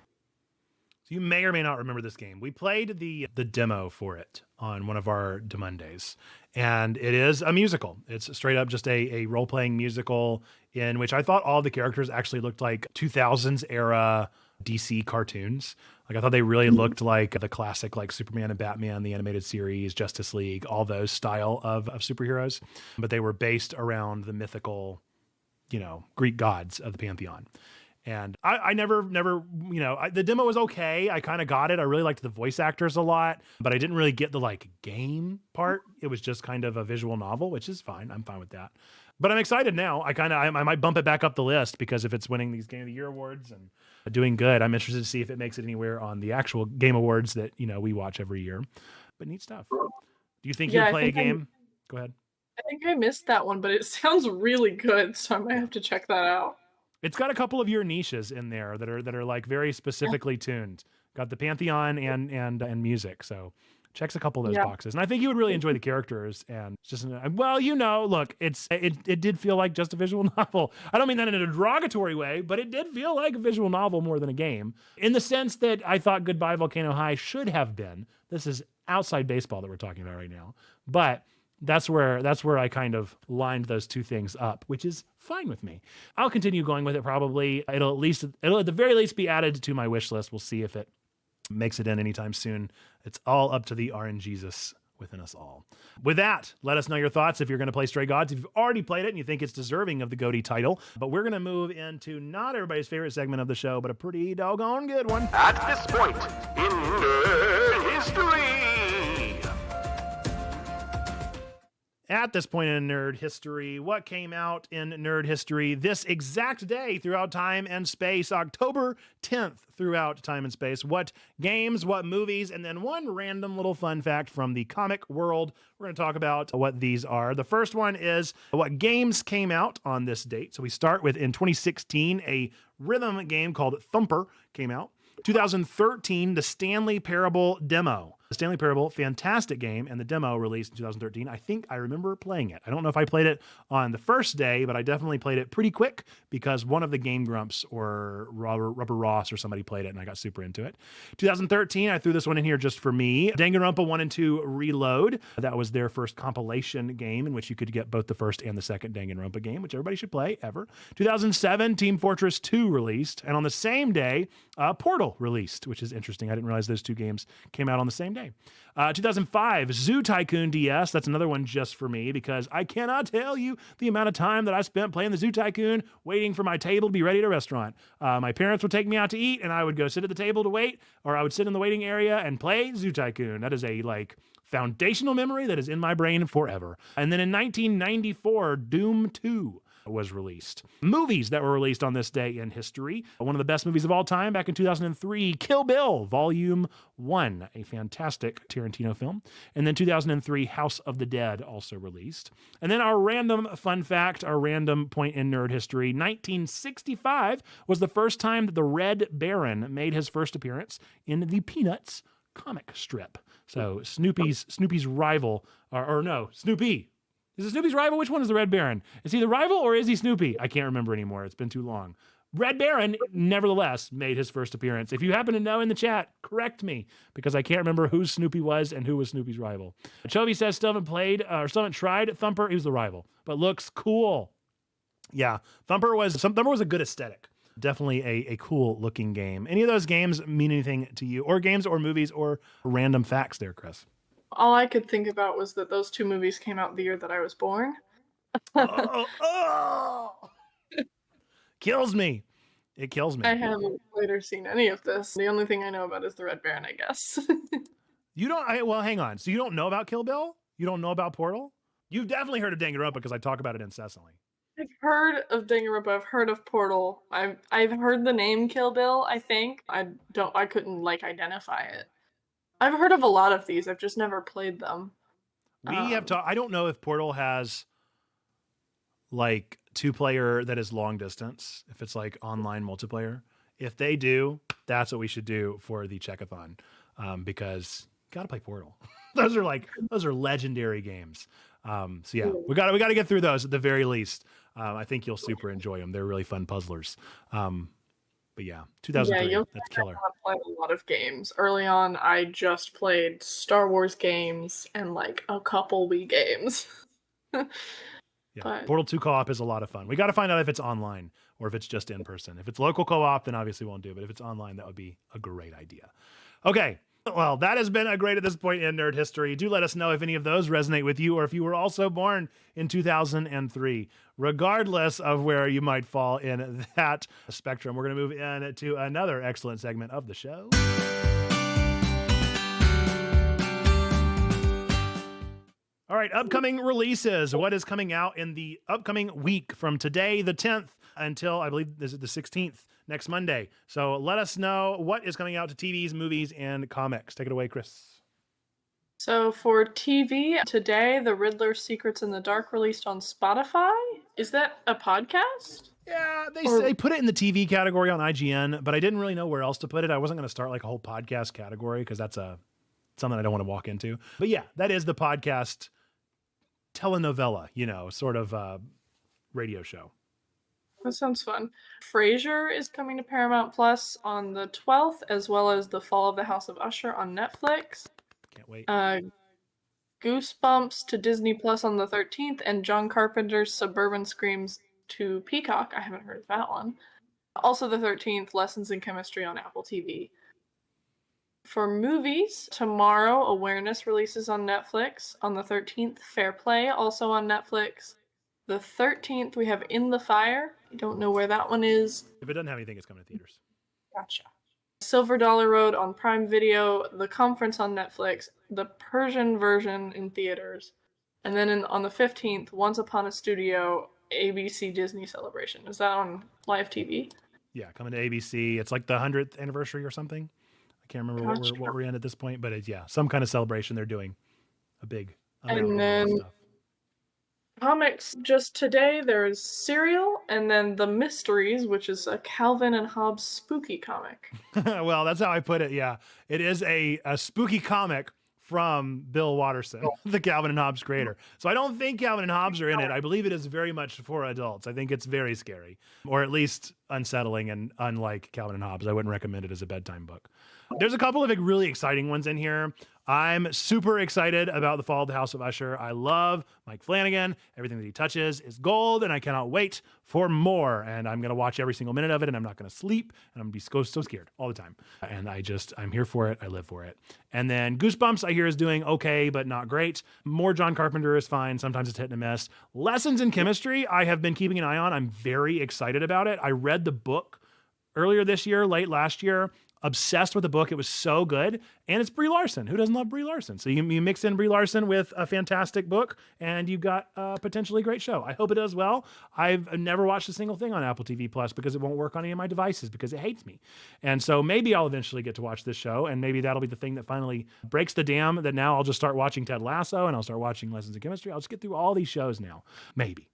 So you may or may not remember this game. We played the demo for it on one of our Demondays, and it is a musical. It's straight up just a role-playing musical in which I thought all the characters actually looked like 2000s era DC cartoons. Like I thought they really looked like the classic like Superman and Batman, the animated series, Justice League, all those style of superheroes, but they were based around the mythical, Greek gods of the pantheon. And I never, the demo was okay. I kind of got it. I really liked the voice actors a lot, but I didn't really get the like game part. It was just kind of a visual novel, which is fine. I'm fine with that. But I'm excited now. I might bump it back up the list because if it's winning these Game of the Year awards and doing good, I'm interested to see if it makes it anywhere on the actual game awards that, we watch every year. But neat stuff. Do you think you'll play a game? Go ahead. I think I missed that one, but it sounds really good, so I might have to check that out. It's got a couple of your niches in there that are like very specifically tuned. Got the pantheon and music, so checks a couple of those boxes. And I think you would really enjoy the characters. And it's just look, it did feel like just a visual novel. I don't mean that in a derogatory way, but it did feel like a visual novel more than a game, in the sense that I thought Goodbye Volcano High should have been. This is outside baseball that we're talking about right now, but that's where I kind of lined those two things up, which is fine with me. I'll continue going with it probably. It'll at the very least be added to my wish list. We'll see if it makes it in anytime soon. It's all up to the RNGesus within us all. With that, let us know your thoughts if you're going to play Stray Gods, if you've already played it and you think it's deserving of the GOTY title. But we're going to move into not everybody's favorite segment of the show, but a pretty doggone good one. At this point in nerd history. At this point in nerd history, what came out in nerd history this exact day throughout time and space, October 10th throughout time and space? What games, what movies, and then one random little fun fact from the comic world. We're going to talk about what these are. The first one is what games came out on this date. So we start with in 2016, a rhythm game called Thumper came out. 2013, the Stanley Parable demo. The Stanley Parable, fantastic game, and the demo released in 2013. I think I remember playing it. I don't know if I played it on the first day, but I definitely played it pretty quick because one of the Game Grumps or Rubber Ross or somebody played it, and I got super into it. 2013, I threw this one in here just for me. Danganronpa 1 and 2 Reload. That was their first compilation game in which you could get both the first and the second Danganronpa game, which everybody should play ever. 2007, Team Fortress 2 released, and on the same day, Portal released, which is interesting. I didn't realize those two games came out on the same day. 2005, Zoo Tycoon DS. That's another one just for me because I cannot tell you the amount of time that I spent playing the Zoo Tycoon, waiting for my table to be ready at a restaurant. My parents would take me out to eat, and I would go sit at the table to wait, or I would sit in the waiting area and play Zoo Tycoon. That is a foundational memory that is in my brain forever. And then in 1994, Doom 2 was released. Movies that were released on this day in history. One of the best movies of all time back in 2003, Kill Bill, Volume 1, a fantastic Tarantino film. And then 2003, House of the Dead also released. And then our random fun fact, our random point in nerd history, 1965 was the first time that the Red Baron made his first appearance in the Peanuts comic strip. So Snoopy's rival, Snoopy. Is it Snoopy's rival? Which one is the Red Baron? Is he the rival or is he Snoopy? I can't remember anymore. It's been too long. Red Baron, nevertheless, made his first appearance. If you happen to know in the chat, correct me, because I can't remember who Snoopy was and who was Snoopy's rival. Chovy says still haven't tried Thumper. He was the rival, but looks cool. Yeah, Thumper was a good aesthetic. Definitely a cool looking game. Any of those games mean anything to you, or games or movies or random facts there, Chris? All I could think about was that those 2 movies came out the year that I was born. Oh, kills me. It kills me. I haven't played or seen any of this. The only thing I know about is the Red Baron, I guess. You don't, well, hang on. So you don't know about Kill Bill? You don't know about Portal? You've definitely heard of Danganronpa because I talk about it incessantly. I've heard of Danganronpa, I've heard of Portal. I've heard the name Kill Bill, I think. I couldn't like identify it. I've heard of a lot of these, I've just never played them. I don't know if Portal has like 2-player that is long distance, if it's like online multiplayer. If they do, that's what we should do for the checkathon, because you gotta play Portal. those are legendary games. So yeah, we gotta get through those at the very least. I think you'll super enjoy them. They're really fun puzzlers. But yeah, 2003, Yeah, that's killer. I played a lot of games. Early on, I just played Star Wars games and like a couple Wii games. Yeah, But Portal 2 co-op is a lot of fun. We got to find out if it's online or if it's just in person. If it's local co-op, then obviously won't do. But if it's online, that would be a great idea. Okay, well, that has been a great at this point in nerd history. Do let us know if any of those resonate with you or if you were also born in 2003. Regardless of where you might fall in that spectrum, we're going to move into another excellent segment of the show. All right, upcoming releases. What is coming out in the upcoming week from today, the 10th, until I believe this is the 16th, next Monday. So let us know what is coming out to TVs, movies, and comics. Take it away, Chris. so for TV, today, The Riddler's Secrets in the Dark released on Spotify. Is that a podcast? Yeah, they put it in the TV category on IGN, but I didn't really know where else to put it. I wasn't going to start like a whole podcast category because that's something I don't want to walk into. But yeah, that is the podcast telenovela, sort of radio show. That sounds fun. Frasier is coming to Paramount Plus on the 12th, as well as The Fall of the House of Usher on Netflix. Can't wait. Goosebumps to Disney Plus on the 13th, and John Carpenter's Suburban Screams to Peacock. I haven't heard of that one. Also the 13th, Lessons in Chemistry on Apple TV. For movies, tomorrow, Awareness releases on Netflix. On the 13th, Fair Play, also on Netflix. The 13th, we have In the Fire. I don't know where that one is. If it doesn't have anything, it's coming to theaters. Gotcha. Silver Dollar Road on Prime Video. The Conference on Netflix. The Persian version in theaters. And then on the 15th, Once Upon a Studio, ABC Disney Celebration. Is that on live TV? Yeah, coming to ABC. It's like the 100th anniversary or something. I can't remember what we're in at this point, but it's, some kind of celebration they're doing. A big amount And then of stuff. Comics, just today, there's Serial, and then The Mysteries, which is a Calvin and Hobbes spooky comic. Well, that's how I put it, yeah. It is a spooky comic from Bill Watterson, the Calvin and Hobbes creator. So I don't think Calvin and Hobbes are in it. I believe it is very much for adults. I think it's very scary, or at least unsettling, and unlike Calvin and Hobbes, I wouldn't recommend it as a bedtime book. There's a couple of really exciting ones in here. I'm super excited about The Fall of the House of Usher. I love Mike Flanagan. Everything that he touches is gold, and I cannot wait for more. And I'm going to watch every single minute of it, and I'm not going to sleep, and I'm going to be so scared all the time. And I'm here for it. I live for it. And then Goosebumps, I hear, is doing okay, but not great. More John Carpenter is fine. Sometimes it's hit and miss. Lessons in Chemistry, I have been keeping an eye on. I'm very excited about it. I read the book earlier this year, late last year. Obsessed with the book. It was so good. And it's Brie Larson. Who doesn't love Brie Larson? So you mix in Brie Larson with a fantastic book, and you've got a potentially great show. I hope it does well. I've never watched a single thing on Apple TV Plus because it won't work on any of my devices because it hates me. And so maybe I'll eventually get to watch this show, and maybe that'll be the thing that finally breaks the dam, that now I'll just start watching Ted Lasso, and I'll start watching Lessons in Chemistry. I'll just get through all these shows now. Maybe.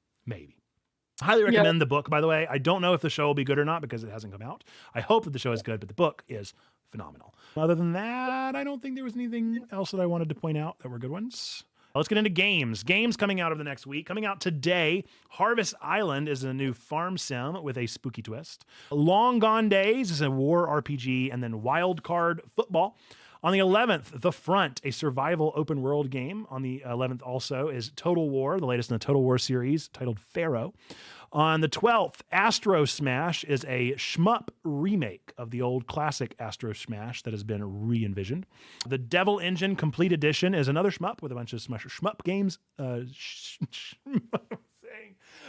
Highly recommend the book, by the way. I don't know if the show will be good or not because it hasn't come out. I hope that the show is good, but the book is phenomenal. Other than that, I don't think there was anything else that I wanted to point out that were good ones. Let's get into games. Games coming out over the next week. Coming out today, Harvest Island is a new farm sim with a spooky twist. Long Gone Days is a war RPG, and then Wild Card Football. On the 11th, The Front, a survival open world game. On the 11th also is Total War, the latest in the Total War series, titled Pharaoh. On the 12th, Astro Smash is a shmup remake of the old classic Astro Smash that has been re-envisioned. The Devil Engine Complete Edition is another shmup with a bunch of shmup games. A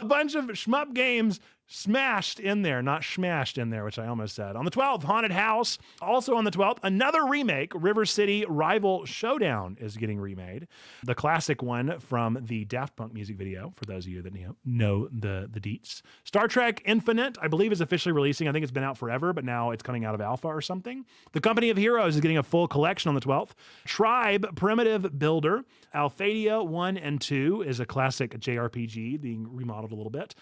bunch of shmup games smashed in there, not smashed in there, which I almost said. On the 12th, Haunted House. Also on the 12th, another remake, River City Rival Showdown is getting remade. The classic one from the Daft Punk music video, for those of you that know the deets. Star Trek Infinite, I believe, is officially releasing. I think it's been out forever, but now it's coming out of alpha or something. The Company of Heroes is getting a full collection on the 12th. Tribe Primitive Builder. Alphadia 1 and 2 is a classic JRPG being remodeled a little bit.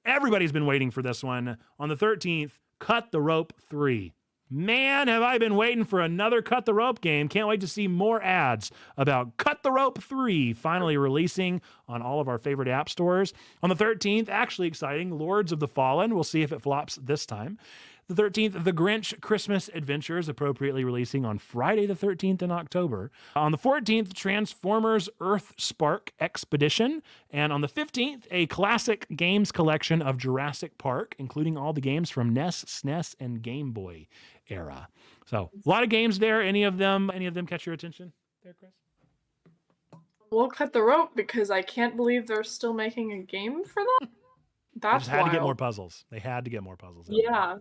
Everybody's been waiting for this one. On the 13th, Cut the Rope 3. Man, have I been waiting for another Cut the Rope game. Can't wait to see more ads about Cut the Rope 3 finally releasing on all of our favorite app stores. On the 13th, actually exciting, Lords of the Fallen. We'll see if it flops this time. The 13th, The Grinch Christmas Adventures, appropriately releasing on Friday the 13th in October. On the 14th, Transformers Earth Spark Expedition. And on the 15th, a classic games collection of Jurassic Park, including all the games from NES, SNES, and Game Boy era. So a lot of games there. Any of them catch your attention there, Chris? We'll cut the rope because I can't believe they're still making a game for that. They That's just had to get wild. more puzzles. They had to get more puzzles. Yeah.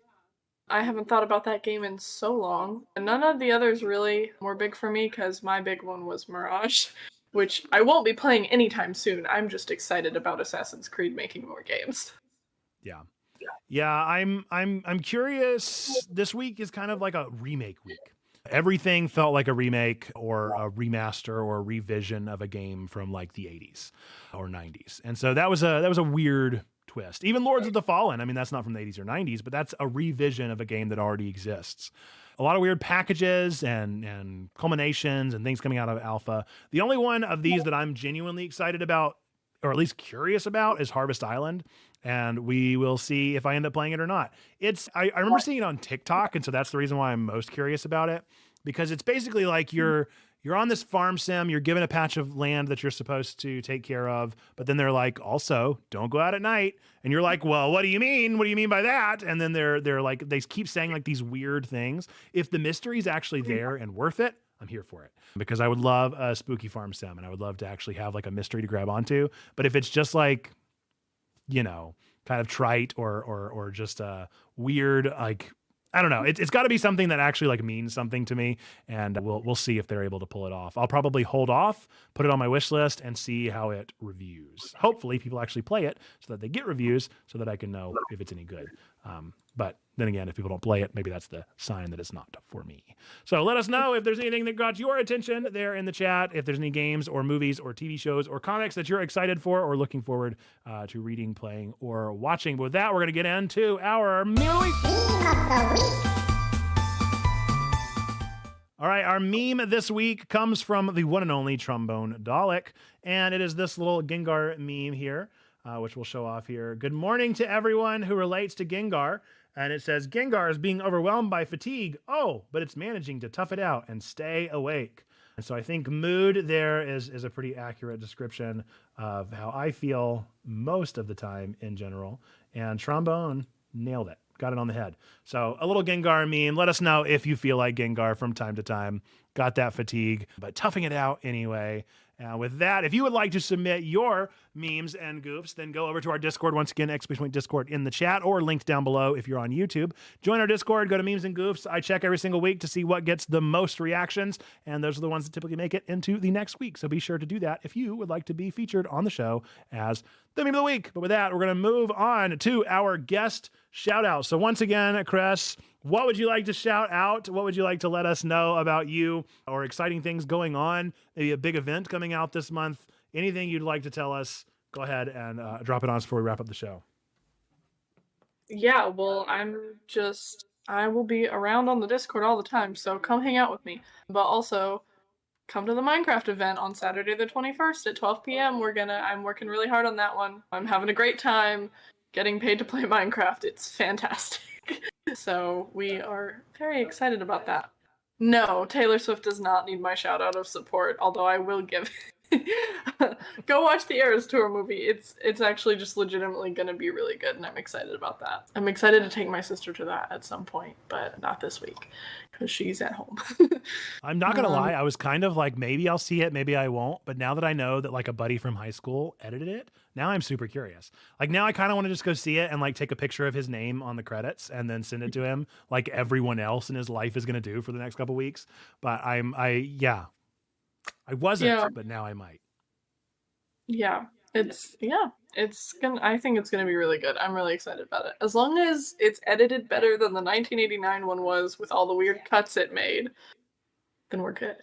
I haven't thought about that game in so long. And none of the others really were big for me because my big one was Mirage, which I won't be playing anytime soon. I'm just excited about Assassin's Creed making more games. Yeah, I'm curious. This week is kind of like a remake week. Everything felt like a remake or a remaster or a revision of a game from like the 80s or 90s. And so that was a weird twist. Even Lords of the Fallen, I mean, that's not from the 80s or 90s, but that's a revision of a game that already exists. A lot of weird packages and culminations and things coming out of alpha. The only one of these that I'm genuinely excited about, or at least curious about, is Harvest Island. And we will see if I end up playing it or not. I remember seeing it on TikTok, and so that's the reason why I'm most curious about it. Because it's basically like you're on this farm sim, you're given a patch of land that you're supposed to take care of, but then they're like, also, don't go out at night. And you're like, well, what do you mean? What do you mean by that? And then they're like, they keep saying like these weird things. If the mystery's actually there and worth it, I'm here for it. Because I would love a spooky farm sim, and I would love to actually have like a mystery to grab onto. But if it's just like, kind of trite or just weird, like, I don't know. It's got to be something that actually like means something to me, and we'll see if they're able to pull it off. I'll probably hold off, put it on my wish list, and see how it reviews. Hopefully, people actually play it so that they get reviews, so that I can know if it's any good. But then again, if people don't play it, maybe that's the sign that it's not for me. So let us know if there's anything that got your attention there in the chat. If there's any games or movies or TV shows or comics that you're excited for or looking forward to reading, playing, or watching. But with that, we're going to get into our meme of the week. All right, our meme this week comes from the one and only Trombone Dalek, and it is this little Gengar meme here, which we'll show off here. Good morning to everyone who relates to Gengar. And it says, Gengar is being overwhelmed by fatigue. Oh, but it's managing to tough it out and stay awake. And so I think mood there is a pretty accurate description of how I feel most of the time in general. And Trombone nailed it. Got it on the head. So a little Gengar meme. Let us know if you feel like Gengar from time to time. Got that fatigue, but toughing it out anyway. With that, if you would like to submit your memes and goofs, then go over to our Discord. Once again, !Discord in the chat or linked down below if you're on YouTube. Join our Discord, go to memes and goofs. I check every single week to see what gets the most reactions, and those are the ones that typically make it into the next week. So be sure to do that if you would like to be featured on the show as the meme of the week. But with that, we're going to move on to our guest shout out. So once again, Chris, what would you like to shout out? What would you like to let us know about you or exciting things going on? Maybe a big event coming out this month. Anything you'd like to tell us, go ahead and drop it on us before we wrap up the show. Yeah, well, I will be around on the Discord all the time, so come hang out with me. But also, come to the Minecraft event on Saturday the 21st at 12 p.m. I'm working really hard on that one. I'm having a great time getting paid to play Minecraft. It's fantastic. So we are very excited about that. No, Taylor Swift does not need my shout out of support, although I will give it. Go watch the Eras Tour movie. It's actually just legitimately going to be really good, and I'm excited about that. I'm excited to take my sister to that at some point, but not this week because she's at home. I'm not going to lie. I was kind of like, maybe I'll see it, maybe I won't. But now that I know that like a buddy from high school edited it, now I'm super curious. Like now I kind of want to just go see it and like take a picture of his name on the credits and then send it to him like everyone else in his life is going to do for the next couple weeks. But I wasn't, but now I might. Yeah, I think it's gonna be really good. I'm really excited about it. As long as it's edited better than the 1989 one was with all the weird cuts it made, then we're good.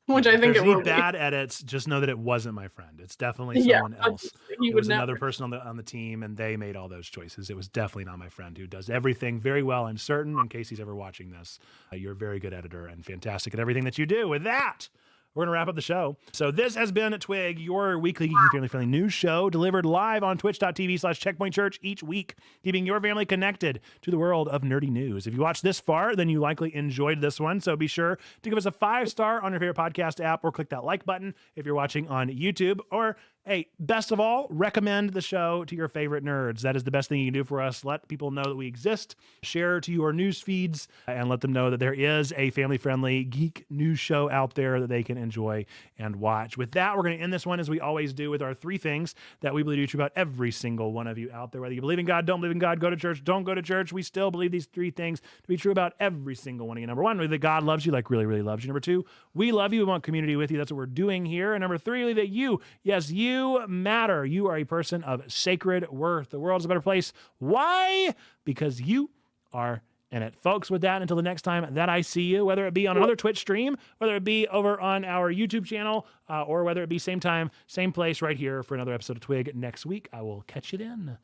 Which I think it will be. Bad edits, just know that it wasn't my friend. It's definitely someone else. It was another person on the team, and they made all those choices. It was definitely not my friend, who does everything very well. I'm certain, in case he's ever watching this, you're a very good editor and fantastic at everything that you do. With that, we're going to wrap up the show. So this has been TWIG, your weekly geeky family-friendly news show, delivered live on twitch.tv/checkpointchurch each week, keeping your family connected to the world of nerdy news. If you watched this far, then you likely enjoyed this one. So be sure to give us a 5-star on your favorite podcast app, or click that like button if you're watching on YouTube. Or hey, best of all, recommend the show to your favorite nerds. That is the best thing you can do for us. Let people know that we exist. Share to your news feeds and let them know that there is a family-friendly geek news show out there that they can enjoy and watch. With that, we're going to end this one as we always do with our 3 things that we believe to be true about every single one of you out there. Whether you believe in God, don't believe in God, go to church, don't go to church, we still believe these 3 things to be true about every single one of you. Number 1, that God loves you, like really, really loves you. Number 2, we love you. We want community with you. That's what we're doing here. And number 3, that you, yes, you matter. You are a person of sacred worth. The world is a better place. Why? Because you are in it. Folks, with that, until the next time that I see you, whether it be on another Twitch stream, whether it be over on our YouTube channel, or whether it be same time, same place right here for another episode of TWIG next week, I will catch you then.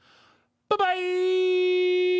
Bye-bye!